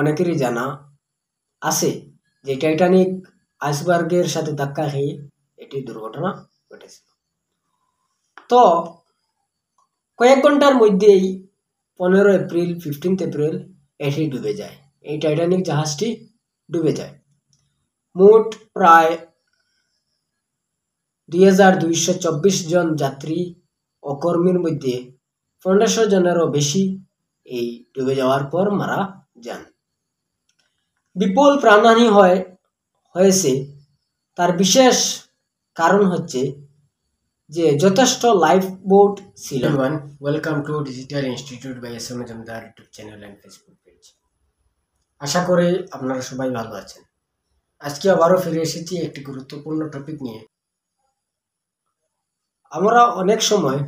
অনেকেরই জানা আছে যে টাইটানিক আইসবার্গের সাথে ধাক্কা খেয়ে এটি দুর্ঘটনা ঘটেছিল। তো কয়েক ঘন্টার মধ্যেই 15 এপ্রিল এটি ডুবে যায়। এই টাইটানিক জাহাজটি ডুবে যায়। মোট প্রায় 2224 জন যাত্রী ও কর্মীর মধ্যে 1500 জনেরও বেশি এই ডুবে যাওয়ার পর মারা যান। বিপুল প্রাণহানি হয়েছে। তার বিশেষ কারণ হচ্ছে যে যথেষ্ট লাইফ বোট ছিল। Welcome to digital institute by S M Jamadar YouTube channel and Facebook page. আশা করি আপনারা সবাই ভালো আছেন। আজকে আবারও ফিরে এসেছি একটি গুরুত্বপূর্ণ টপিক নিয়ে। আমরা অনেক সময়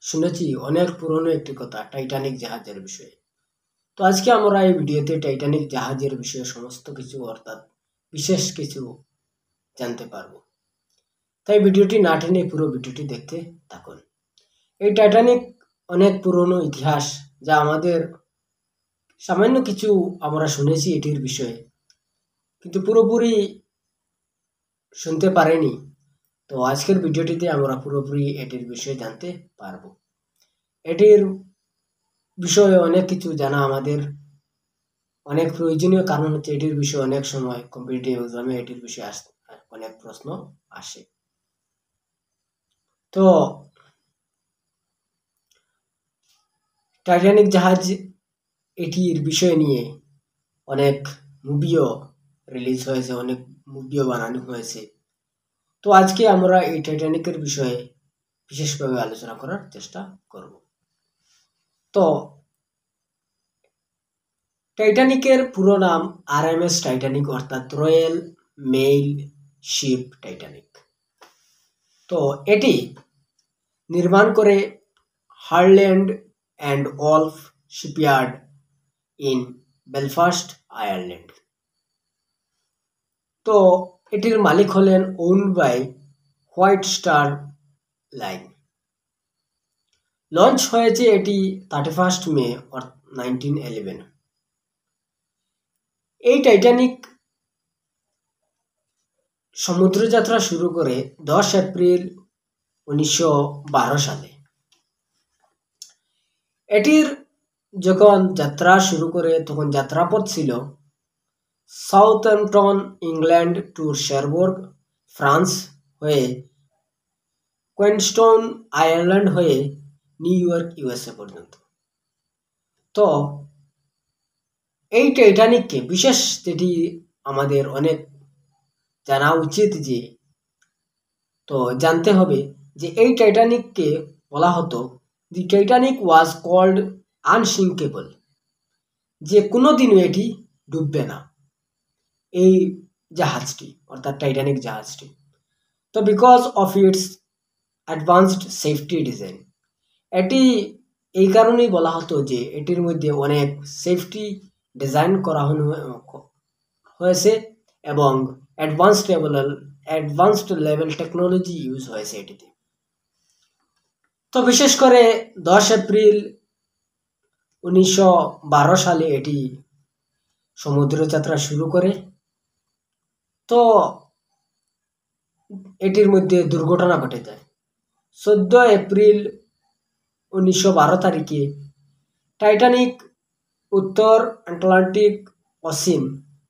শুনেছি অনেক পুরনো একটি কথা, টাইটানিক জাহাজের বিষয়ে। তো আজকে আমরা এই ভিডিওতে টাইটানিক জাহাজের বিষয়ে সমস্ত কিছু অর্থাৎ বিশেষ কিছু জানতে পারবো। তাই ভিডিওটি না টেনে পুরো ভিডিওটি দেখতে থাকুন। এই টাইটানিক অনেক পুরনো ইতিহাস, যা আমাদের সামান্য কিছু আমরা শুনেছি এটির বিষয়ে, কিন্তু পুরোপুরি শুনতে পারিনি। তো আজকের ভিডিওটিতে আমরা পুরোপুরি এটির বিষয়ে জানতে পারবো। এটির বিষয়ে অনেক কিছু জানা আমাদের অনেক প্রয়োজনীয়, কারণ হচ্ছে এটির বিষয়ে অনেক সময় কম্পিটিটিভ এক্সামে এটির বিষয়ে অনেক প্রশ্ন আসে। তো টাইটানিক জাহাজ এটির বিষয় নিয়ে অনেক মুভিও রিলিজ হয়েছে, অনেক মুভিও বানানো হয়েছে। তো আজকে আমরা এই টাইটানিকের বিষয়ে বিশেষভাবে আলোচনা করার চেষ্টা করব। তো টাইটানিকের পুরো নাম আরএমএস টাইটানিক, অর্থাৎ রয়্যাল মেইল শিপ টাইটানিক। তো এটি নির্মাণ করে Harland and Wolff shipyard in Belfast, Ireland. তো এটির মালিক হলেন owned by White Star Line. Launch হয়েছে এটি 31 মে 1911। এই টাইটানিক সমুদ্রযাত্রা শুরু করে 10 এপ্রিল 1912 সালে। এটির যখন যাত্রা শুরু করে তখন যাত্রাপথ ছিল সাউথহ্যাম্পটন, ইংল্যান্ড টু শেরবোর্গ, ফ্রান্স হয়ে কুইন্সটন, আয়ারল্যান্ড হয়ে নিউ ইয়র্ক, ইউএসএ পর্যন্ত। তো এই টাইটানিককে বিশেষ যেটি আমাদের অনেক জানা উচিত, যে তো জানতে হবে যে এই টাইটানিককে বলা হতো দি টাইটানিক ওয়াজ কল্ড আনসিঙ্কেবল, যে কোনো দিনও এটি ডুববে না, এই জাহাজটি অর্থাৎ টাইটানিক জাহাজটি। তো because of its advanced safety design, এটি এই কারণেই বলা হতো যে এটির মধ্যে অনেক সেফটি ডিজাইন করা হয়েছে এবং অ্যাডভান্সড লেভেল টেকনোলজি ইউজ হয়েছে এটিতে। তো বিশেষ করে 10 এপ্রিল 1912 সালে এটি সমুদ্রযাত্রা শুরু করে। তো এটির মধ্যে দুর্ঘটনা ঘটে যায়। 14 এপ্রিল 1912 তারিখে টাইটানিক উত্তর আটলান্টিক অসীম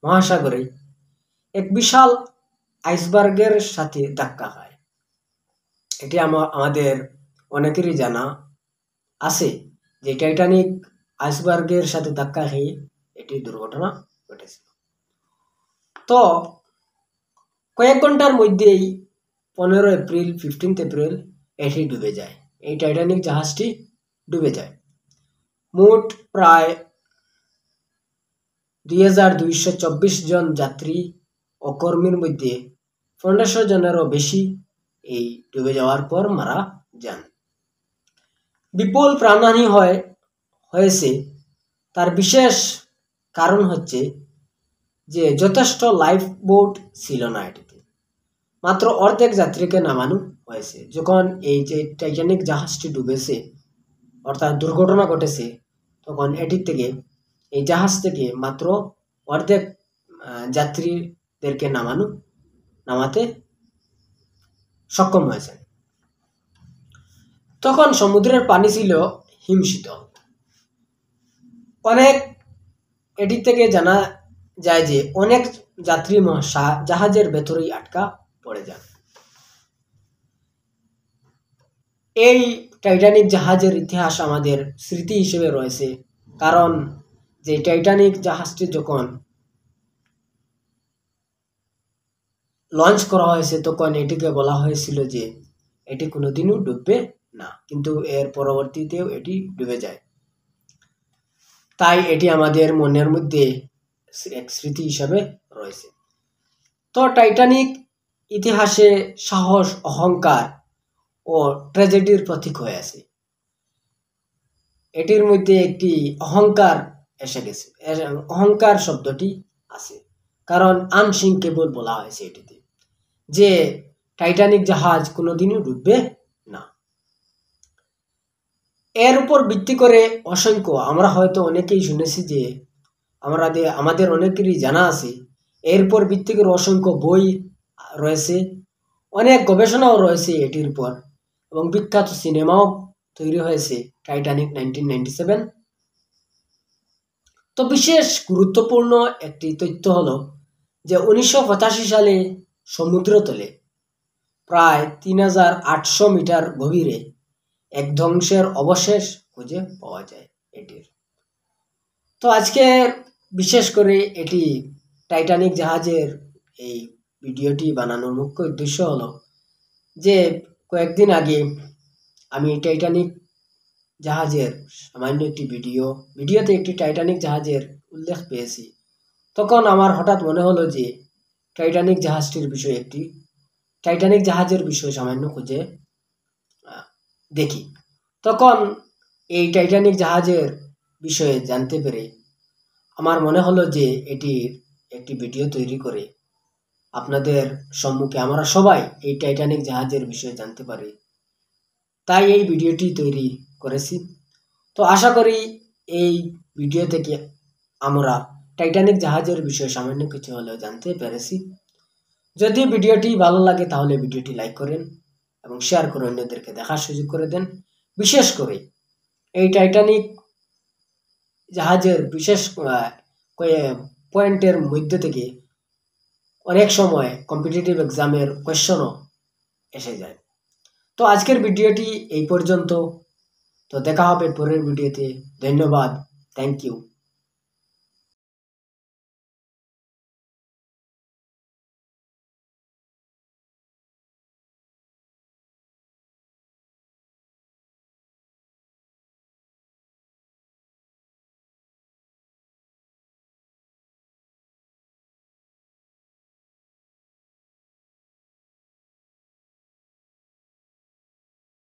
মহাসাগরে এক বিশাল আইসবার্গের সাথে ধাক্কা খায়। এটি আমাদের অনেকেরই জানা আছে যে টাইটানিক আইসবার্গের সাথে ধাক্কা খেয়ে এটি দুর্ঘটনা ঘটেছিল। তো কয়েক ঘন্টার মধ্যেই 15 এপ্রিল এটি ডুবে যায়। এই টাইটানিক জাহাজটি ডুবে যায়। মোট প্রায় 2224 জন যাত্রী ও কর্মীর মধ্যে 1500 জনেরও বেশি এই ডুবে যাওয়ার পর মারা যান। বিপুল প্রাণহানি হয়েছে। তার বিশেষ কারণ হচ্ছে যে যথেষ্ট লাইফ বোট ছিল না এটিতে, মাত্র অর্ধেক যাত্রীকে নামানো হয়েছে। যখন এই যে টাইটানিক জাহাজটি ডুবেছে অর্থাৎ দুর্ঘটনা ঘটেছে, তখন এটির থেকে এই জাহাজ থেকে মাত্র অর্ধেক যাত্রীদেরকে নামাতে সক্ষম হয়েছেন। তখন সমুদ্রের পানি ছিল হিমশীতল। এটি থেকে জানা যায় যে অনেক যাত্রী জাহাজের ভেতরেই আটকা পড়ে যান। এই টাইটানিক জাহাজের ইতিহাস আমাদের স্মৃতি হিসেবে রয়েছে, কারণ যে টাইটানিক জাহাজটি যখন লঞ্চ করা হয়েছে তখন এটিকে বলা হয়েছিল যে এটি কোনোদিনও ডুববে না, কিন্তু এর পরবর্তীতেও এটি ডুবে যায়। তাই এটি আমাদের মনের মধ্যে এক স্মৃতি হিসাবে রয়েছে। তো টাইটানিক ইতিহাসে সাহস, অহংকার ও ট্র্যাজেডির প্রতীক হয়ে আছে। এটির মধ্যে একটি অহংকার এসে গেছে, অহংকার শব্দটি আছে, কারণ আনসিঙ্কেবল বলা হয়েছে এটিতে, যে টাইটানিক জাহাজ কোনোদিনও ডুববে না। এর উপর ভিত্তি করে অসংখ্য, আমরা হয়তো অনেকেই শুনেছি যে আমাদের অনেকেরই জানা আছে, এর উপর ভিত্তি করে অসংখ্য বই রয়েছে, অনেক গবেষণাও রয়েছে এটির উপর, এবং বিখ্যাত সিনেমাও তৈরি হয়েছে টাইটানিক 1997। তো বিশেষ গুরুত্বপূর্ণ একটি তথ্য হলো যে 1985 সালে সমুদ্রতলে প্রায় 3800 মিটার গভীরে এক ধ্বংসের অবশেষ খুঁজে পাওয়া যায় এটির। তো আজকে বিশেষ করে এটি টাইটানিক জাহাজের এই ভিডিওটি বানানোর মুখ্য উদ্দেশ্য হলো যে কয়েকদিন আগে আমি টাইটানিক জাহাজের সামান্য একটি ভিডিওতে একটি টাইটানিক জাহাজের উল্লেখ পেয়েছি। তখন আমার হঠাৎ মনে হলো যে টাইটানিক জাহাজের বিষয়ে সামান্য খুঁজে দেখি। তখন এই টাইটানিক জাহাজের বিষয়ে জানতে পেরে আমার মনে হলো যে এটির একটি ভিডিও তৈরি করে আপনাদের সম্মুখে আমরা সবাই এই টাইটানিক জাহাজের বিষয়ে জানতে পারি, তাই এই ভিডিওটি তৈরি করেছি। তো আশা করি এই ভিডিও থেকে আমরা টাইটানিক জাহাজের বিষয়ে সামান্য কিছু হলেও জানতে পেরেছি। যদি ভিডিওটি ভালো লাগে তাহলে ভিডিওটি লাইক করেন এবং শেয়ার করে অন্যদেরকে দেখার সুযোগ করে দেন। বিশেষ করে এই টাইটানিক জাহাজের বিশেষ পয়েন্টের মধ্যে থেকে অনেক সময় কম্পিটিটিভ এক্সামের কোয়েশ্চনও এসে যায়। তো আজকের ভিডিওটি এই পর্যন্ত। তো দেখা হবে পরের ভিডিওতে। ধন্যবাদ, থ্যাংক ইউ।